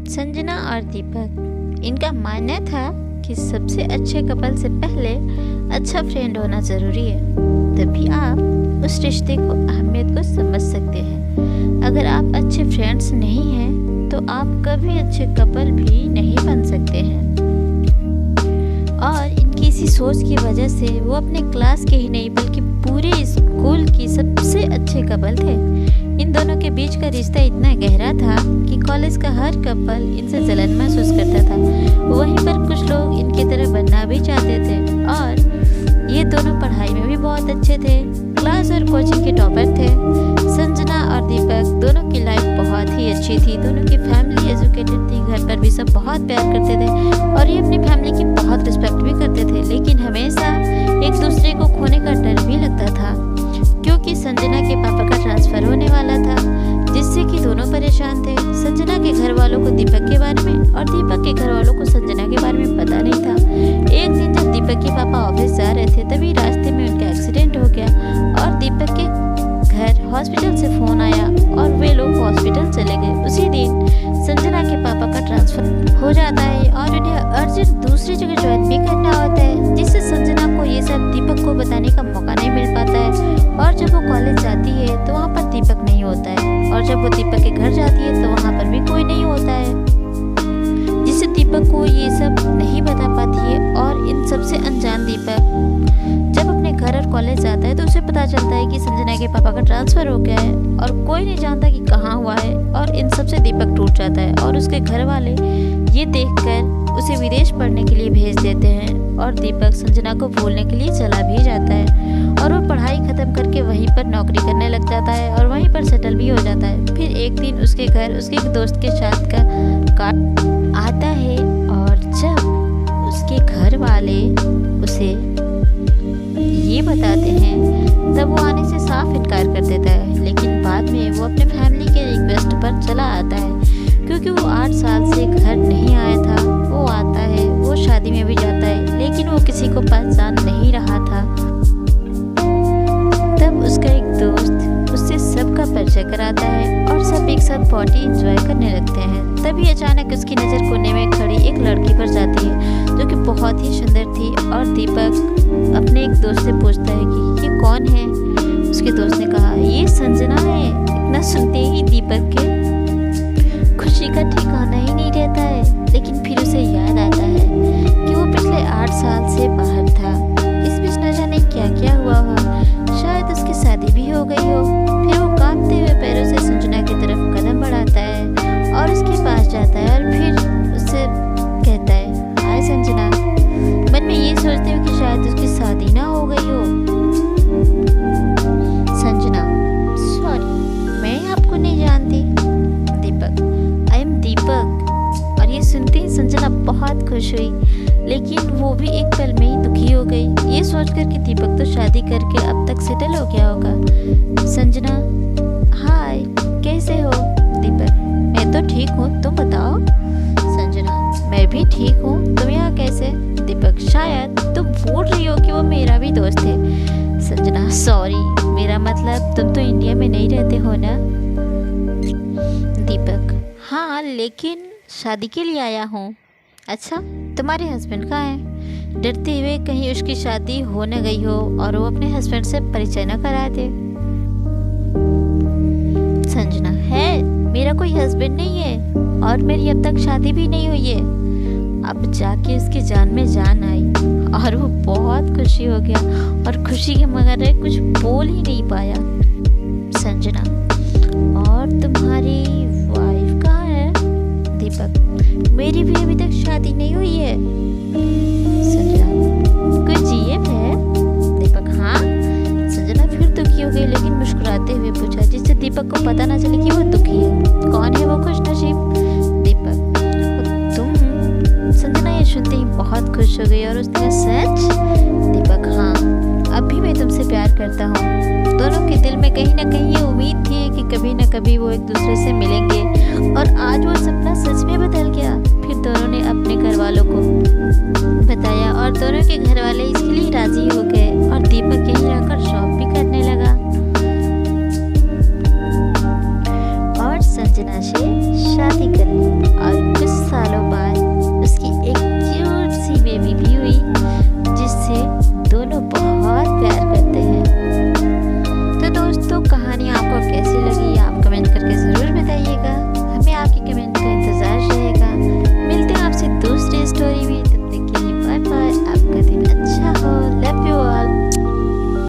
संजना और दीपक, इनका मानना था कि सबसे अच्छे कपल से पहले अच्छा फ्रेंड होना ज़रूरी है, तभी आप उस रिश्ते को अहमियत को समझ सकते हैं। अगर आप अच्छे फ्रेंड्स नहीं हैं तो आप कभी अच्छे कपल भी नहीं बन सकते हैं। और इनकी इसी सोच की वजह से वो अपने क्लास के ही नहीं बल्कि पूरे स्कूल की सबसे अच्छे कपल थे। इन दोनों के बीच का रिश्ता इतना गहरा था कि कॉलेज का हर कपल इनसे जलन महसूस करता था। वहीं पर कुछ लोग इनकी तरह बनना भी चाहते थे और ये दोनों पढ़ाई में भी बहुत अच्छे थे, क्लास और कोचिंग के टॉपर थे। संजना और दीपक दोनों की लाइफ बहुत ही अच्छी थी। दोनों की फैमिली एजुकेटेड थी, घर पर भी सब बहुत प्यार करते थे और ये अपनी फैमिली की बहुत रिस्पेक्ट भी करते थे। लेकिन हमेशा एक दूसरे को खोने का डर भी लगता था क्योंकि संजना के पापा का ट्रांसफ़र होने वाला था, जिससे कि दोनों परेशान थे। संजना के घर वालों को दीपक के बारे में और दीपक के घर वालों को संजना के बारे में पता नहीं था। एक दिन जब दीपक के पापा ऑफिस जा रहे थे तभी रास्ते में उनका एक्सीडेंट हो गया और दीपक के घर हॉस्पिटल से फ़ोन आया और वे लोग हॉस्पिटल चले गए। उसी दिन संजना के पापा का ट्रांसफ़र हो जाता है और उन्हें अर्जेंट दूसरी जगह ज्वाइन भी करना होता है, जिससे संजना को ये सब दीपक को बताने का मौका नहीं मिल पाता है। और जब वो कॉलेज जाती है तो वहाँ पर दीपक नहीं होता है और जब वो दीपक के घर जाती है तो वहाँ पर भी कोई नहीं होता है, जिससे दीपक को ये सब नहीं बता पाती है। और इन सबसे अनजान दीपक जब अपने घर और कॉलेज जाता है तो उसे पता चलता है कि संजना के पापा का ट्रांसफ़र हो गया है और कोई नहीं जानता कि कहाँ हुआ है। और इन सब से दीपक टूट जाता है और उसके घर वाले ये देखकर उसे विदेश पढ़ने के लिए भेज देते हैं और दीपक संजना को भूलने के लिए चला भी जाता है और वो पढ़ाई ख़त्म करके वहीं पर नौकरी करने लग जाता है और वहीं पर सेटल भी हो जाता है। फिर एक दिन उसके घर उसके एक दोस्त के साथ का कार्ड आता है और जब उसके घर वाले उसे ये बताते हैं तब वो आने से साफ इनकार कर देता है। लेकिन बाद में वो अपने फैमिली के रिक्वेस्ट पर चला आता है क्योंकि वो 8 साल से घर नहीं आया था। वो आता है, वो शादी में भी जाता है, लेकिन वो किसी को पहचान नहीं रहा था। तब उसका एक दोस्त उससे सबका परिचय कराता है और सब एक साथ पार्टी एंजॉय करने लगते हैं। तभी अचानक उसकी नज़र कोने में खड़ी एक लड़की पर जाती है जो कि बहुत ही सुंदर थी और दीपक अपने एक दोस्त से पूछता है कि ये कौन है। उसके दोस्त ने कहा ये संजना है। इतना सुनते ही दीपक के खुशी का ठिकाना ही नहीं रहता है। लेकिन फिर उसे याद आता है कि वो पिछले 8 साल से बाहर था। इस बीच न जाने क्या क्या हुआ हो, शायद उसकी शादी भी हो गई हो। फिर वो कांपते हुए पैरों से संजना की तरफ कदम बढ़ाता है और उसके पास जाता है और फिर उससे कहता है हाय संजना। मन में ये सोचते हुए कि शायद उसकी शादी ना हो गई हो। संजना सॉरी, मैं आपको नहीं जानती। दीपक आई एम दीपक। और ये सुनते ही संजना बहुत खुश हुई, लेकिन वो भी एक पल में ही दुखी हो गई ये सोचकर कि दीपक तो शादी करके अब तक सेटल हो गया होगा। संजना हाय कैसे हो। दीपक मैं तो ठीक हूँ, तुम बताओ। संजना मैं भी ठीक हूँ, तुम यहाँ कैसे। दीपक शायद तुम भूल रही हो कि वो मेरा भी दोस्त है। संजना सॉरी, मेरा मतलब तुम तो इंडिया में नहीं रहते हो ना। दीपक हाँ, लेकिन शादी के लिए आया हूँ। अच्छा तुम्हारे हस्बैंड कहाँ हैं। डरते हुए कहीं उसकी शादी हो न गई हो और वो अपने हस्बैंड से परिचय न करा दे। संजना है, मेरा कोई हस्बैंड नहीं है और मेरी अब तक शादी भी नहीं हुई है। अब जाके उसकी जान में जान आई और वो बहुत खुशी हो गया और खुशी के मगर कुछ बोल ही नहीं पाया। संजना और तुम्हारी वाइफ कहाँ है। दीपक मेरी भी अभी तक शादी नहीं हुई है। संजना कोई जीएम है। दीपक हाँ। संजना फिर दुखी हो गई, लेकिन मुस्कुराते हुए पूछा जिससे दीपक को पता ना चले कि वो दुखी है। कौन है वो खुशनसीब। दीपक तुम। संजना ये सुनते ही बहुत खुश हो गई और उसने कहा सच। दीपक हाँ, अब भी मैं तुमसे प्यार करता हूँ। दोनों के दिल में कहीं ना कहीं ये उम्मीद थी कि कभी ना कभी वो एक दूसरे से